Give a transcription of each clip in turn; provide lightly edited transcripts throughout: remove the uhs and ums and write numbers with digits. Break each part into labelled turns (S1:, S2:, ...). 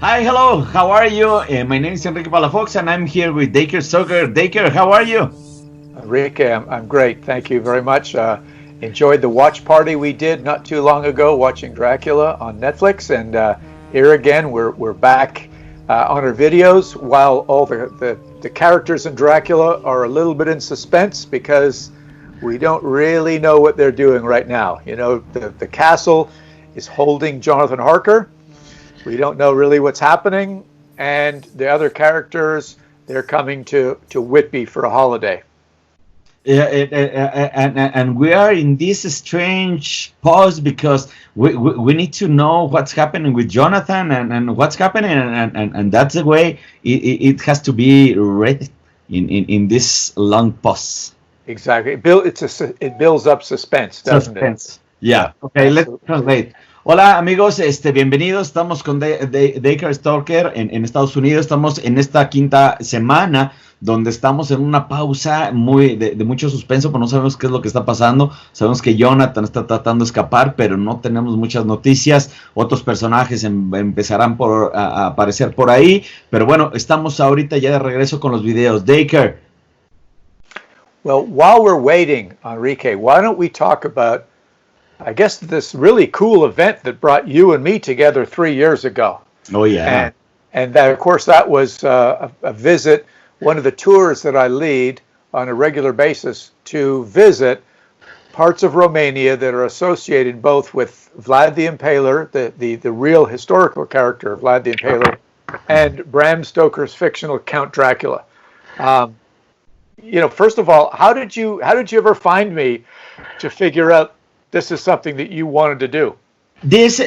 S1: Hi, hello, how are you? My name is Enrique Palafox and I'm here with Dacre Stoker. Dacre, how are you?
S2: Enrique, I'm great. Thank you very much. Enjoyed the watch party we did not too long ago, watching Dracula on Netflix. And here again, we're back on our videos while all the characters in Dracula are a little bit in suspense because we don't really know what they're doing right now. You know, the castle is holding Jonathan Harker. We don't know really what's happening. And the other characters, they're coming to Whitby for a holiday.
S1: Yeah, and we are in this strange pause because we need to know what's happening with Jonathan and what's happening, and that's the way it has to be read in this long pause.
S2: Exactly. It builds up suspense, doesn't it?
S1: Yeah. Okay, let's translate. Hola amigos, bienvenidos. Estamos con Dacre Stoker en Estados Unidos. Estamos en esta quinta semana donde estamos en una pausa de mucho suspenso, pero no sabemos qué es lo que está pasando. Sabemos que Jonathan está tratando de escapar, pero no tenemos muchas noticias. Otros personajes empezarán a aparecer por ahí, pero bueno, estamos ahorita ya de regreso con los videos. Dacre.
S2: Well, while we're waiting, Enrique, why don't we talk about, I guess, this really cool event that brought you and me together 3 years ago.
S1: Oh, yeah.
S2: And that, of course, that was a visit, one of the tours that I lead on a regular basis to visit parts of Romania that are associated both with Vlad the Impaler, the real historical character of Vlad the Impaler, and Bram Stoker's fictional Count Dracula. You know, first of all, how did you ever find me to figure out this is something that you wanted to do?
S1: This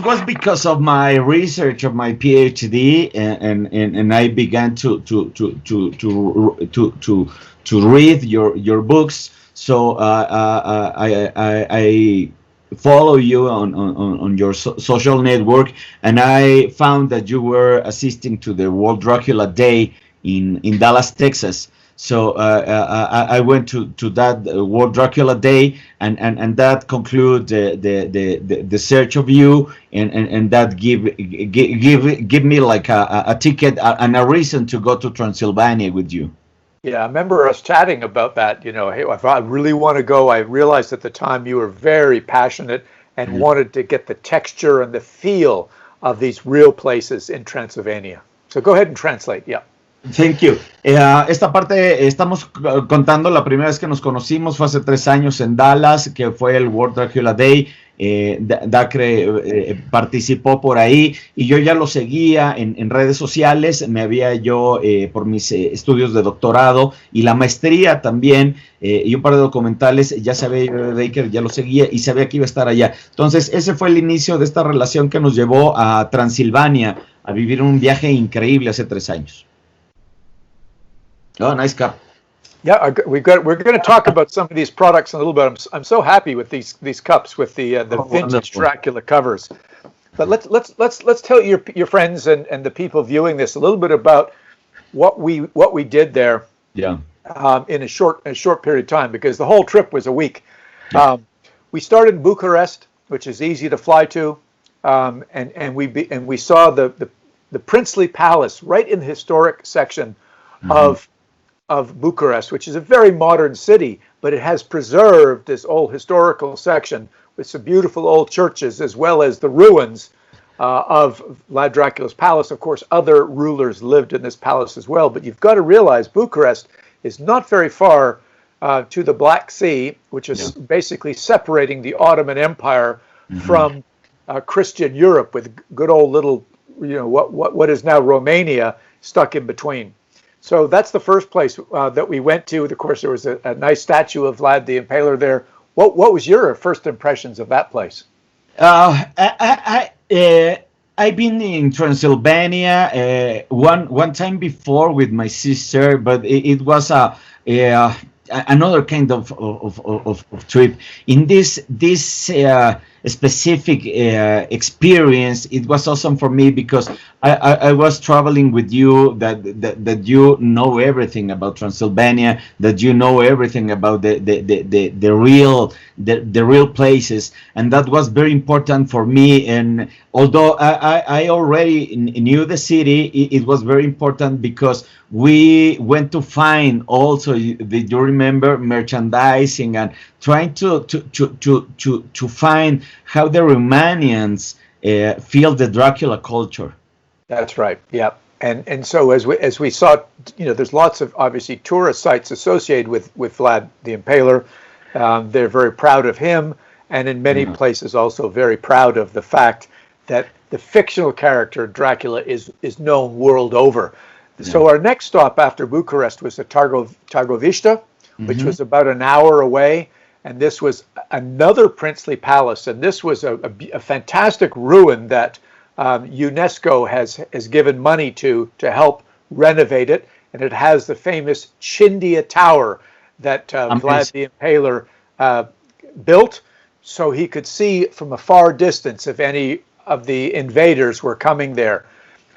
S1: was because of my research of my PhD, and I began to read your books. So I follow you on your social network, and I found that you were assisting to the World Dracula Day in Dallas, Texas. So I went to that World Dracula Day, and that conclude the search of you, and that give me like a ticket and a reason to go to Transylvania with you.
S2: Yeah, I remember us chatting about that. You know, hey, if I really want to go, I realized at the time you were very passionate and wanted to get the texture and the feel of these real places in Transylvania. So go ahead and translate. Yeah.
S1: Thank you. Esta parte estamos contando la primera vez que nos conocimos fue hace 3 años en Dallas, que fue el World Dracula Day. Dacre participó por ahí y yo ya lo seguía en redes sociales. Me había yo por mis estudios de doctorado y la maestría también y un par de documentales, ya sabía yo de Dacre, ya lo seguía y sabía que iba a estar allá. Entonces ese fue el inicio de esta relación que nos llevó a Transilvania a vivir un viaje increíble hace 3 años. Oh, nice cup.
S2: Yeah, we're going to talk about some of these products in a little bit. I'm so happy with these cups with the vintage
S1: wonderful.
S2: Dracula covers. But let's tell your friends and the people viewing this a little bit about what we did there.
S1: Yeah.
S2: In a short period of time, because the whole trip was a week.
S1: Yeah.
S2: We started in Bucharest, which is easy to fly to, and we saw the princely palace right in the historic section of Bucharest, which is a very modern city, but it has preserved this old historical section with some beautiful old churches, as well as the ruins of Vlad Dracula's palace. Of course, other rulers lived in this palace as well, but you've got to realize Bucharest is not very far to the Black Sea, which is basically separating the Ottoman Empire from Christian Europe, with good old little, you know, what is now Romania stuck in between. So that's the first place that we went to. Of course, there was a nice statue of Vlad the Impaler there. What was your first impressions of that place?
S1: I've been in Transylvania one time before with my sister, but it was another kind of trip. In this specific experience. It was awesome for me because I was traveling with you, that you know everything about Transylvania, that you know everything about the real places, and that was very important for me. And although I already knew the city, it was very important because we went to find also, did you remember, merchandising and trying to find how the Romanians feel the Dracula culture.
S2: That's right. Yeah. And so as we saw, there's lots of obviously tourist sites associated with Vlad the Impaler. They're very proud of him, and in many places also very proud of the fact that the fictional character Dracula is known world over. So our next stop after Bucharest was at Targovista, which was about an hour away, and this was another princely palace, and this was a fantastic ruin that UNESCO has given money to help renovate it, and it has the famous Chindia Tower that Vlad the Impaler built, so he could see from a far distance if any of the invaders were coming there.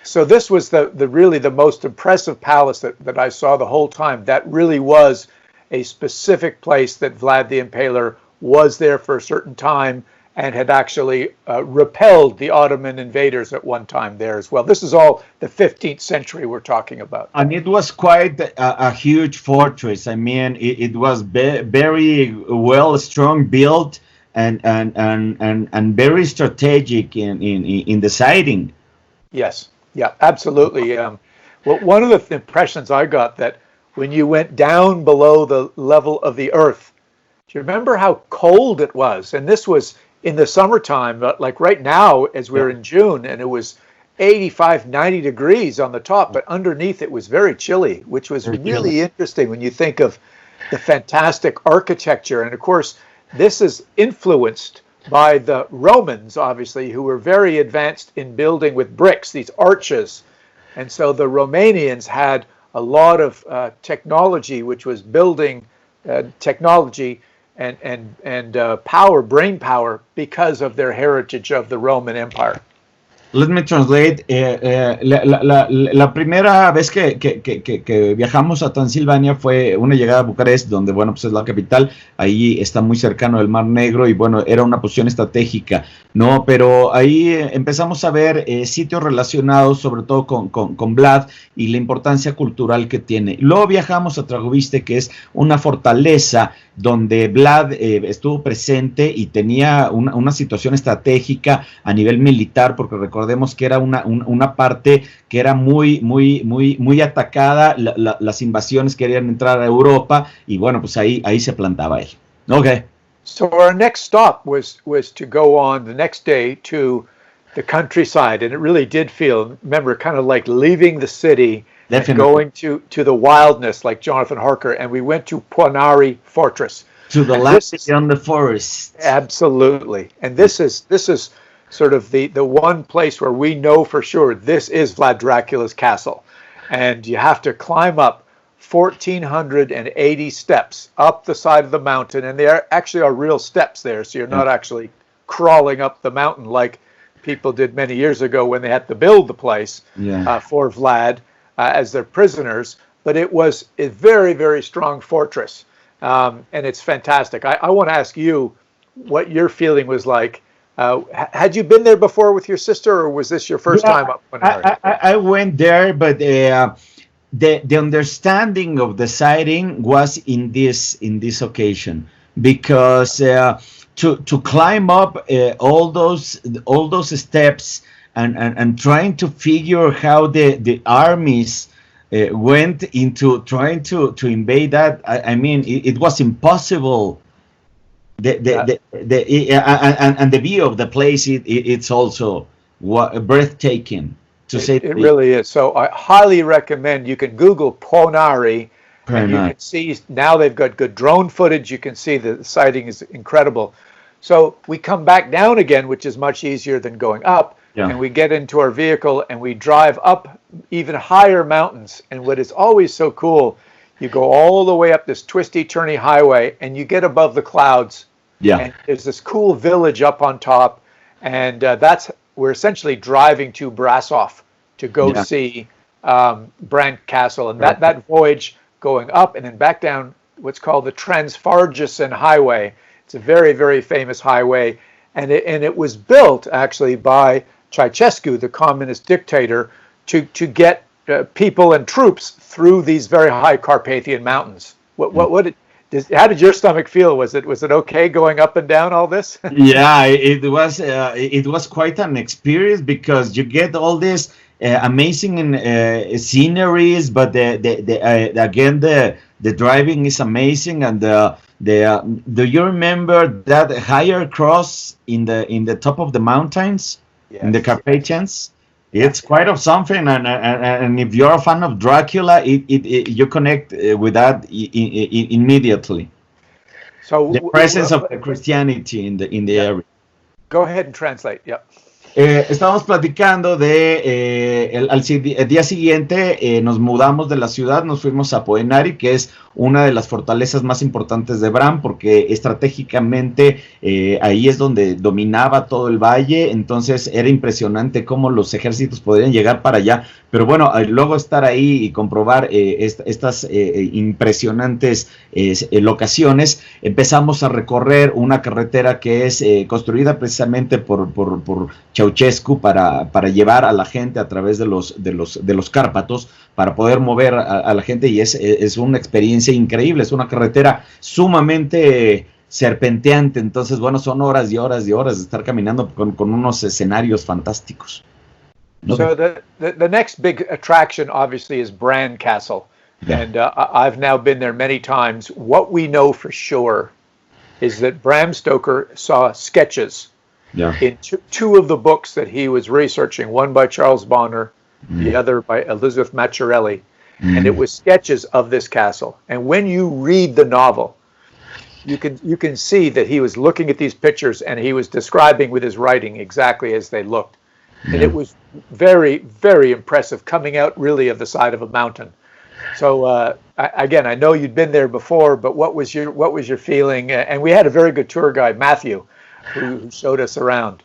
S2: So this was really the most impressive palace that I saw the whole time. That really was a specific place that Vlad the Impaler was there for a certain time and had actually repelled the Ottoman invaders at one time there as well. This is all the 15th century we're talking about.
S1: And it was quite a huge fortress. I mean, it was very well, strong built and very strategic in the siting.
S2: Yes, yeah, absolutely. Well, one of the impressions I got that when you went down below the level of the earth, do you remember how cold it was? And this was in the summertime, like right now, as we're in June, and it was 85, 90 degrees on the top, but underneath it was very chilly, which was really interesting when you think of the fantastic architecture. And of course, this is influenced by the Romans, obviously, who were very advanced in building with bricks, these arches. And so the Romanians had a lot of technology, which was building technology and power, brain power, because of their heritage of the Roman Empire.
S1: Let me translate. La primera vez que viajamos a Transilvania fue una llegada a Bucarest, donde, bueno, pues es la capital. Ahí está muy cercano del Mar Negro y, bueno, era una posición estratégica, ¿no? Pero ahí empezamos a ver sitios relacionados, sobre todo con Vlad y la importancia cultural que tiene. Luego viajamos a Tragoviste, que es una fortaleza donde Vlad estuvo presente y tenía una situación estratégica a nivel militar, porque recordemos que era una parte que era muy atacada, las invasiones querían entrar a Europa y, bueno, pues ahí se plantaba él. Okay.
S2: So our next stop was to go on the next day to the countryside, and it really did feel, remember, kind of like leaving the city. Definitely. And going to the wildness like Jonathan Harker, and we went to Poenari Fortress.
S1: To the left beyond the forest.
S2: Absolutely. And this is sort of the one place where we know for sure this is Vlad Dracula's castle. And you have to climb up 1,480 steps up the side of the mountain, and there actually are real steps there, so you're not actually crawling up the mountain like people did many years ago when they had to build the place for Vlad. As their prisoners, but it was a very, very strong fortress, and it's fantastic. I want to ask you what your feeling was like. Had you been there before with your sister, or was this your first time up?
S1: I went there, but the understanding of the sighting was in this occasion, because to climb up all those steps. And trying to figure how the armies went into trying to invade that, I mean, it was impossible. And the view of the place, it's also breathtaking, to say.
S2: It really is. So I highly recommend, you can Google Poenari, and you can see, now they've got good drone footage. You can see the sighting is incredible. So we come back down again, which is much easier than going up. Yeah. And we get into our vehicle and we drive up even higher mountains. And what is always so cool, you go all the way up this twisty, turny highway and you get above the clouds
S1: Yeah.
S2: And there's this cool village up on top, and we're essentially driving to Brasov to go see Bran Castle, and that voyage going up and then back down what's called the Transfargesen Highway. It's a very, very famous highway, and it was built actually by Ceausescu, the communist dictator, to get people and troops through these very high Carpathian mountains. How did your stomach feel? Was it okay going up and down all this?
S1: Yeah, it was quite an experience because you get all this amazing sceneries, but the driving is amazing, and do you remember that higher cross in the top of the mountains? Yes. In the Carpathians? It's quite of something, and if you're a fan of Dracula, you connect with that immediately.
S2: So
S1: the presence of the Christianity in the area.
S2: Go ahead and translate. Yeah.
S1: Estábamos platicando de el día siguiente nos mudamos de la ciudad, nos fuimos a Poenari, que es una de las fortalezas más importantes de Bram, porque estratégicamente ahí es donde dominaba todo el valle, entonces era impresionante cómo los ejércitos podrían llegar para allá, pero bueno, luego estar ahí y comprobar estas impresionantes locaciones, empezamos a recorrer una carretera que es construida precisamente por Ceausescu para llevar a la gente a través de los Cárpatos, para poder mover a la gente, y es una experiencia increíble, es una carretera sumamente serpenteante, entonces bueno, son horas y horas y horas de estar caminando con unos escenarios fantásticos.
S2: So the next big attraction obviously is Bran Castle, and I've now been there many times. What we know for sure is that Bram Stoker saw sketches in two of the books that he was researching, one by Charles Bonner, the other by Elizabeth Macchiarelli, and it was sketches of this castle. And when you read the novel, you can see that he was looking at these pictures and he was describing with his writing exactly as they looked. And it was very, very impressive, coming out really of the side of a mountain. So again, I know you'd been there before, but what was your feeling? And we had a very good tour guide, Matthew, who showed us around.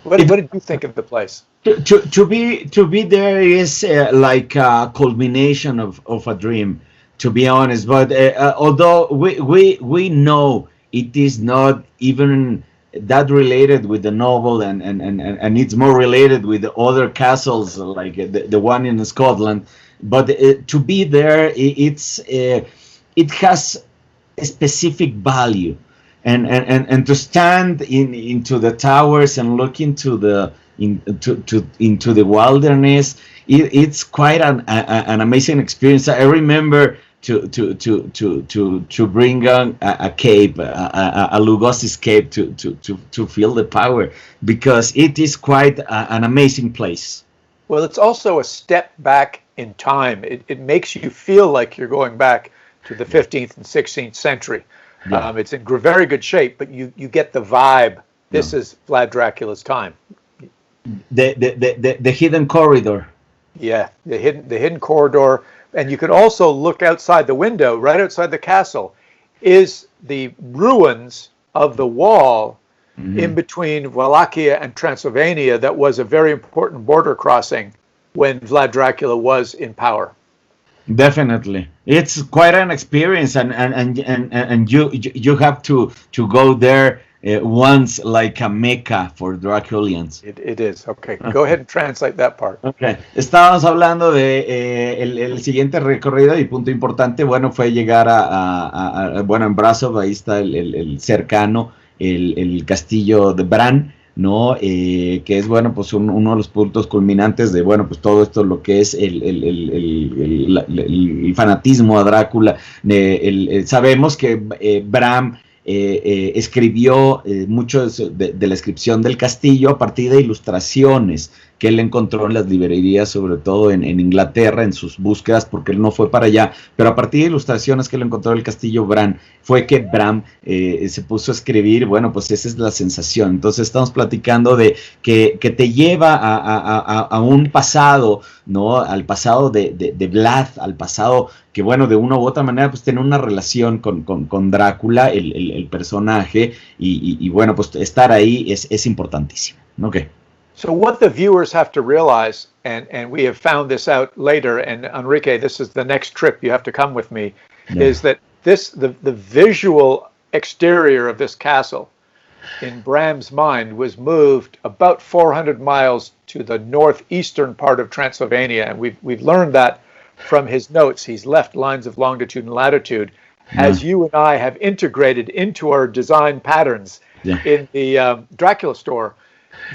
S2: What did you think of the place?
S1: To be there is like a culmination of a dream, to be honest. But although we know it is not even that related with the novel, and it's more related with the other castles like the one in Scotland, but to be there, it has a specific value, and to stand into the towers and look into the wilderness, it's quite an amazing experience. I remember to bring on a cape, a Lugosi's cape, to feel the power, because it is quite an amazing place.
S2: Well, it's also a step back in time. It makes you feel like you're going back to the 15th and 16th century. Yeah. It's in very good shape, but you get the vibe. This is Vlad Dracula's time.
S1: The hidden corridor.
S2: Yeah, the hidden corridor. And you could also look outside the window, right outside the castle, is the ruins of the wall in between Wallachia and Transylvania that was a very important border crossing when Vlad Dracula was in power.
S1: Definitely, it's quite an experience, and you have to go there once, like a Mecca for Draculians.
S2: It is. Okay, go ahead and translate that part.
S1: Okay. Estábamos hablando de el siguiente recorrido, y punto importante, bueno, fue llegar bueno, en Brasov, ahí está el cercano, el castillo de Bran, ¿no? Que es, bueno, pues uno de los puntos culminantes de, bueno, pues todo esto, lo que es el fanatismo a Drácula. Sabemos que Bram escribió mucho de la descripción del castillo a partir de ilustraciones que él encontró en las librerías, sobre todo en Inglaterra, en sus búsquedas, porque él no fue para allá, pero a partir de ilustraciones que él encontró del castillo Bran, fue que Bram se puso a escribir. Bueno, pues esa es la sensación. Entonces estamos platicando de que te lleva a un pasado, ¿no? Al pasado de Vlad, al pasado que, bueno, de una u otra manera, pues tiene una relación con Drácula, el personaje, y bueno, pues estar ahí es importantísimo. Ok.
S2: So what the viewers have to realize, and we have found this out later, and Enrique, this is the next trip, you have to come with me, is that the visual exterior of this castle in Bram's mind was moved about 400 miles to the northeastern part of Transylvania, and we've learned that from his notes. He's left lines of longitude and latitude, as you and I have integrated into our design patterns in the Dracula store.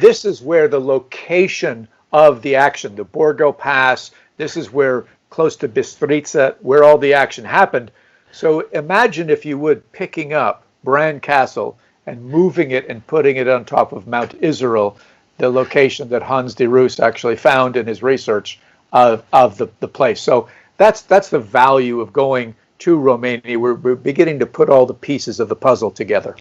S2: This is where the location of the action, the Borgo Pass, this is where, close to Bistrica, where all the action happened. So imagine, if you would, picking up Bran Castle and moving it and putting it on top of Mount Israel, the location that Hans de Roos actually found in his research of the place. So that's the value of going to Romania. We're beginning to put all the pieces of the puzzle together.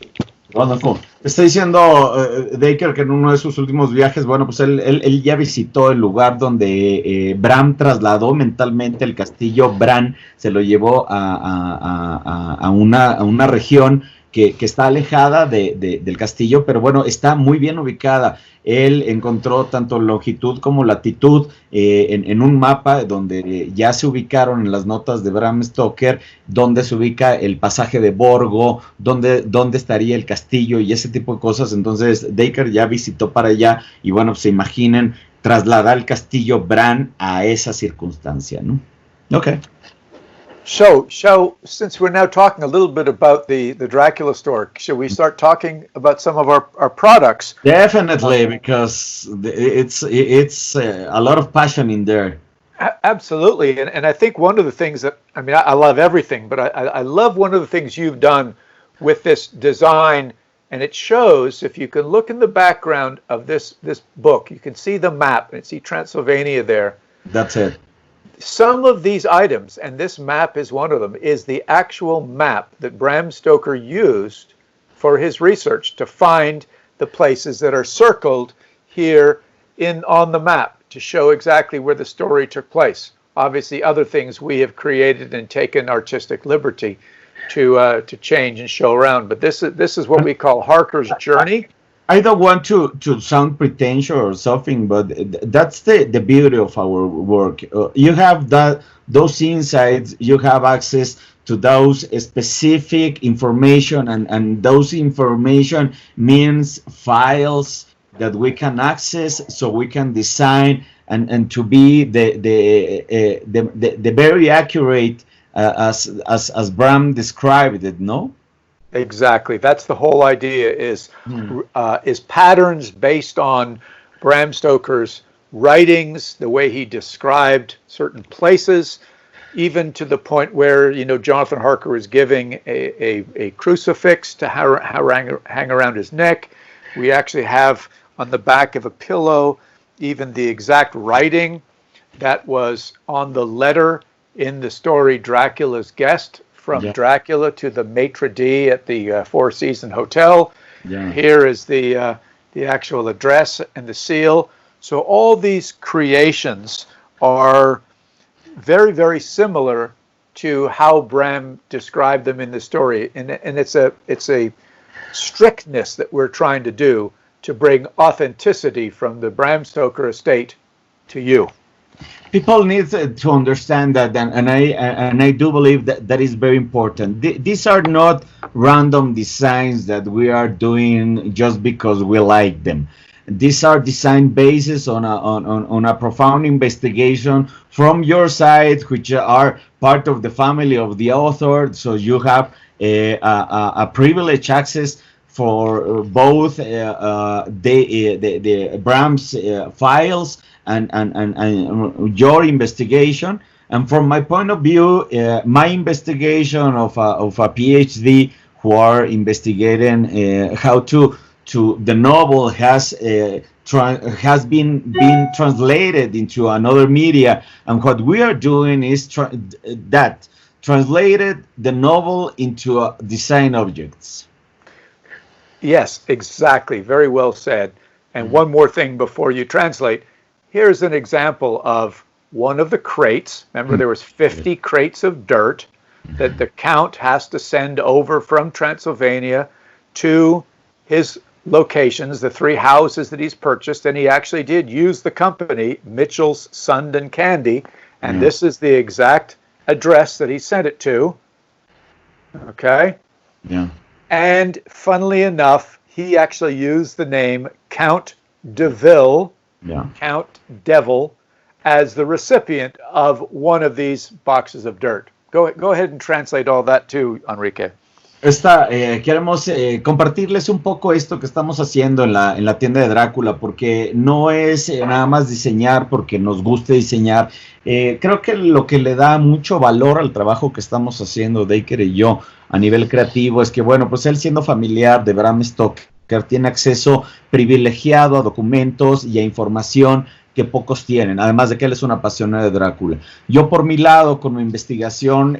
S1: Wonderful. Está diciendo Dacre que en uno de sus últimos viajes, bueno, pues él ya visitó el lugar donde Bram trasladó mentalmente el castillo Bran, se lo llevó a una región que está alejada del castillo, pero bueno, está muy bien ubicada. Él encontró tanto longitud como latitud en un mapa donde ya se ubicaron en las notas de Bram Stoker, donde se ubica el pasaje de Borgo, donde estaría el castillo y ese tipo de cosas. Entonces Dacre ya visitó para allá y bueno, pues se imaginen trasladar el castillo Bran a esa circunstancia, ¿no? Ok.
S2: So, since we're now talking a little bit about the Dracula store, should we start talking about some of our products?
S1: Definitely, because it's a lot of passion in there.
S2: Absolutely, and I think one of the things that, I mean, I love everything, but I love one of the things you've done with this design, and it shows, if you can look in the background of this book, you can see the map, and see Transylvania there.
S1: That's it.
S2: Some of these items, and this map is one of them, is the actual map that Bram Stoker used for his research to find the places that are circled here on the map to show exactly where the story took place. Obviously, other things we have created and taken artistic liberty to change and show around. But this is what we call Harker's journey.
S1: I don't want to sound pretentious or something, but that's the beauty of our work. You have those insights, you have access to those specific information, and those information means files that we can access, so we can design and to be the very accurate as Bram described it, no?
S2: Exactly. That's the whole idea, is patterns based on Bram Stoker's writings, the way he described certain places, even to the point where, Jonathan Harker is giving a crucifix to hang around his neck. We actually have on the back of a pillow even the exact writing that was on the letter in the story Dracula's Guest, from Dracula to the maitre d' at the Four Seasons Hotel. Yeah. Here is the actual address and the seal. So all these creations are very, very similar to how Bram described them in the story, and it's a strictness that we're trying to do to bring authenticity from the Bram Stoker estate to you.
S1: People need to understand that, and I do believe that is very important. These are not random designs that we are doing just because we like them. These are design bases on a profound investigation from your side, which are part of the family of the author. So you have a privileged access for both the Bram's files and your investigation. And from my point of view, my investigation of a PhD who are investigating how to to the novel has been translated into another media, and what we are doing is translated the novel into design objects.
S2: Yes, exactly. Very well said. And one more thing before you translate. Here's an example of one of the crates. Remember, there was 50 crates of dirt that the Count has to send over from Transylvania to his locations, the 3 houses that he's purchased, and he actually did use the company, Mitchell's Sund and Candy, and this is the exact address that he sent it to. Okay?
S1: Yeah.
S2: And funnily enough, he actually used the name Count de Ville, Count Devil, as the recipient of one of these boxes of dirt. Go ahead and translate all that too, Enrique.
S1: Queremos compartirles un poco esto que estamos haciendo en la tienda de Drácula, porque no es nada más diseñar porque nos guste diseñar. Creo que lo que le da mucho valor al trabajo que estamos haciendo Dacre y yo a nivel creativo es que, bueno, pues él, siendo familiar de Bram Stoker, tiene acceso privilegiado a documentos y a información que pocos tienen, además de que él es un apasionado de Drácula. Yo, por mi lado, con mi investigación,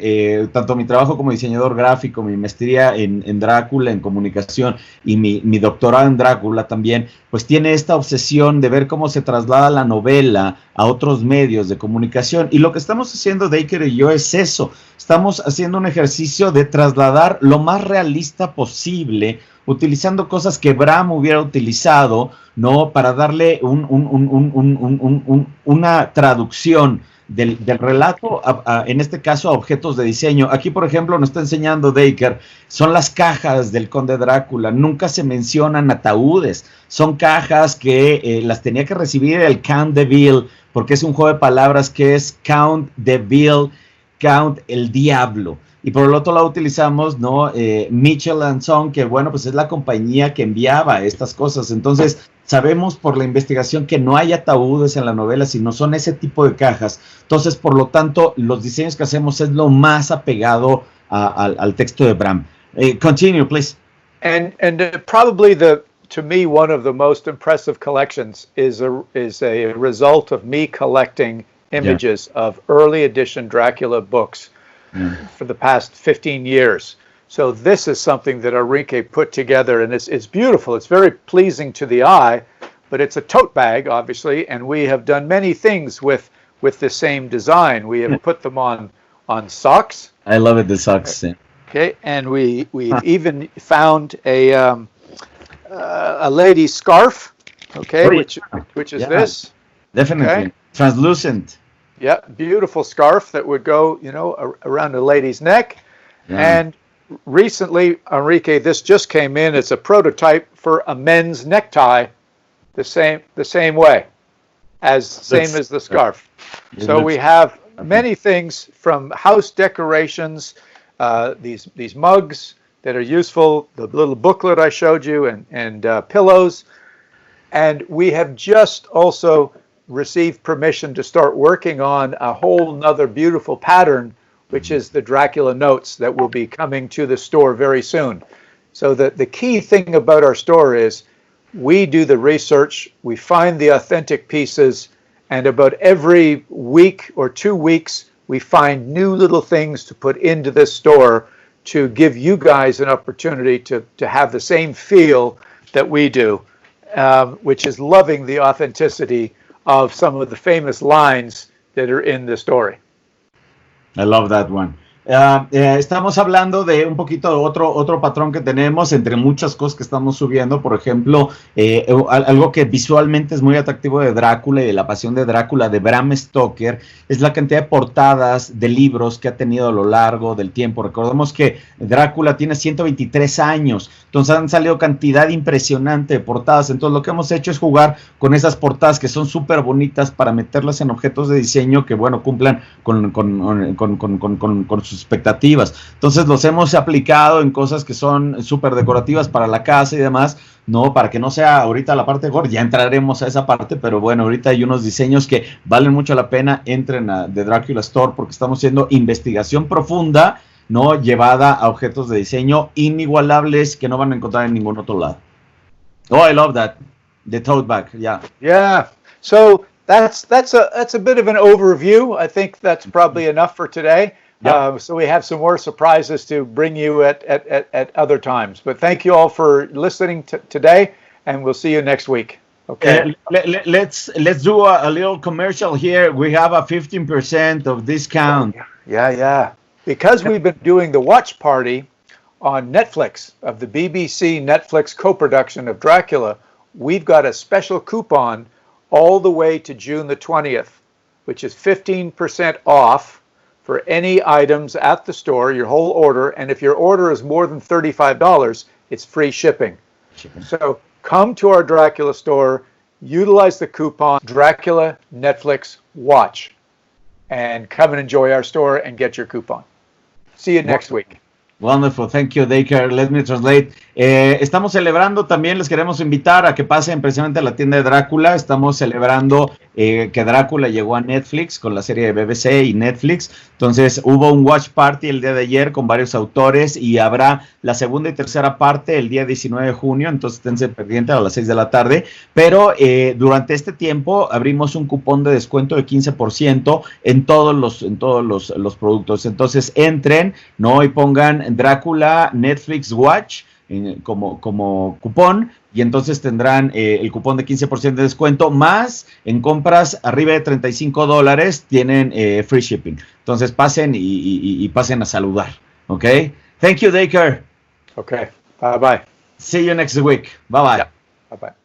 S1: tanto mi trabajo como diseñador gráfico, mi maestría en Drácula, en comunicación, y mi doctorado en Drácula también, pues tiene esta obsesión de ver cómo se traslada la novela a otros medios de comunicación. Y lo que estamos haciendo Dacre y yo es eso. Estamos haciendo un ejercicio de trasladar lo más realista posible, utilizando cosas que Bram hubiera utilizado, ¿no? Para darle una traducción del relato, en este caso, a objetos de diseño. Aquí, por ejemplo, nos está enseñando Dacre, son las cajas del Conde Drácula. Nunca se mencionan ataúdes. Son cajas que las tenía que recibir el Count de Ville, porque es un juego de palabras que es Count de Ville, Count el Diablo. Y por el otro lado utilizamos, ¿no? Mitchell & Son, que bueno, pues es la compañía que enviaba estas cosas. Entonces, sabemos por la investigación que no hay ataúdes en la novela, sino son ese tipo de cajas. Entonces, por lo tanto, los diseños que hacemos es lo más apegado al texto de Bram. Continue, please.
S2: And probably to me, one of the most impressive collections is a result of me collecting images of early edition Dracula books for the past 15 years. So this is something that Enrique put together, and it's beautiful. It's very pleasing to the eye, but it's a tote bag, obviously, and we have done many things with the same design. We have put them on socks.
S1: I love it, the socks.
S2: Okay, and we even found a lady's scarf, okay, which is this.
S1: Definitely. Okay. Translucent.
S2: Yeah, beautiful scarf that would go, around a lady's neck. Yeah. And recently, Enrique, this just came in. It's a prototype for a men's necktie, the same way, as the scarf. So we have many things from house decorations, these mugs that are useful, the little booklet I showed you, and pillows. And we have just also received permission to start working on a whole nother beautiful pattern, which is the Dracula notes that will be coming to the store very soon. So the key thing about our store is we do the research, we find the authentic pieces, and about every week or 2 weeks, we find new little things to put into this store to give you guys an opportunity to have the same feel that we do, which is loving the authenticity of some of the famous lines that are in the story.
S1: I love that one. Estamos hablando de un poquito otro patrón que tenemos entre muchas cosas que estamos subiendo. Por ejemplo, algo que visualmente es muy atractivo de Drácula y de la pasión de Drácula de Bram Stoker es la cantidad de portadas de libros que ha tenido a lo largo del tiempo. Recordemos que Drácula tiene 123 años, entonces han salido cantidad impresionante de portadas. Entonces lo que hemos hecho es jugar con esas portadas que son súper bonitas para meterlas en objetos de diseño que, bueno, cumplan con sus expectativas. Entonces los hemos aplicado en cosas que son súper decorativas para la casa y demás, no, para que no sea ahorita la parte gore, ya entraremos a esa parte, pero bueno, ahorita hay unos diseños que valen mucho la pena. Entren a The Dracula Store porque estamos haciendo investigación profunda, no, llevada a objetos de diseño inigualables que no van a encontrar en ningún otro lado. Oh, I love that. The tote bag, yeah.
S2: Yeah. So that's a bit of an overview. I think that's probably enough for today.
S1: Yep.
S2: So we have some more surprises to bring you at other times. But thank you all for listening today, and we'll see you next week. Okay.
S1: Let's do a little commercial here. We have a 15% of discount.
S2: Yeah. Because we've been doing the watch party on Netflix of the BBC Netflix co-production of Dracula, we've got a special coupon all the way to June the 20th, which is 15% off for any items at the store, your whole order. And if your order is more than $35, it's free shipping. So come to our Dracula store, utilize the coupon Dracula Netflix Watch, and come and enjoy our store and get your coupon. See you next week.
S1: Wonderful, thank you, Dacre. Let me translate. Estamos celebrando, también les queremos invitar a que pasen precisamente a la tienda de Drácula. Estamos celebrando que Drácula llegó a Netflix con la serie de BBC y Netflix. Entonces hubo un watch party el día de ayer con varios autores y habrá la segunda y tercera parte el día 19 de junio. Entonces esténse pendientes a las 6 de la tarde. Pero durante este tiempo abrimos un cupón de descuento de 15% en todos los productos. Entonces entren, ¿no? Y pongan Drácula Netflix Watch como cupón, y entonces tendrán el cupón de 15% de descuento, más en compras arriba de $35 tienen free shipping. Entonces pasen y pasen a saludar. ¿Ok? Thank you, Dacre.
S2: Okay. Bye-bye.
S1: See you next week. Bye-bye.
S2: Yeah. Bye-bye.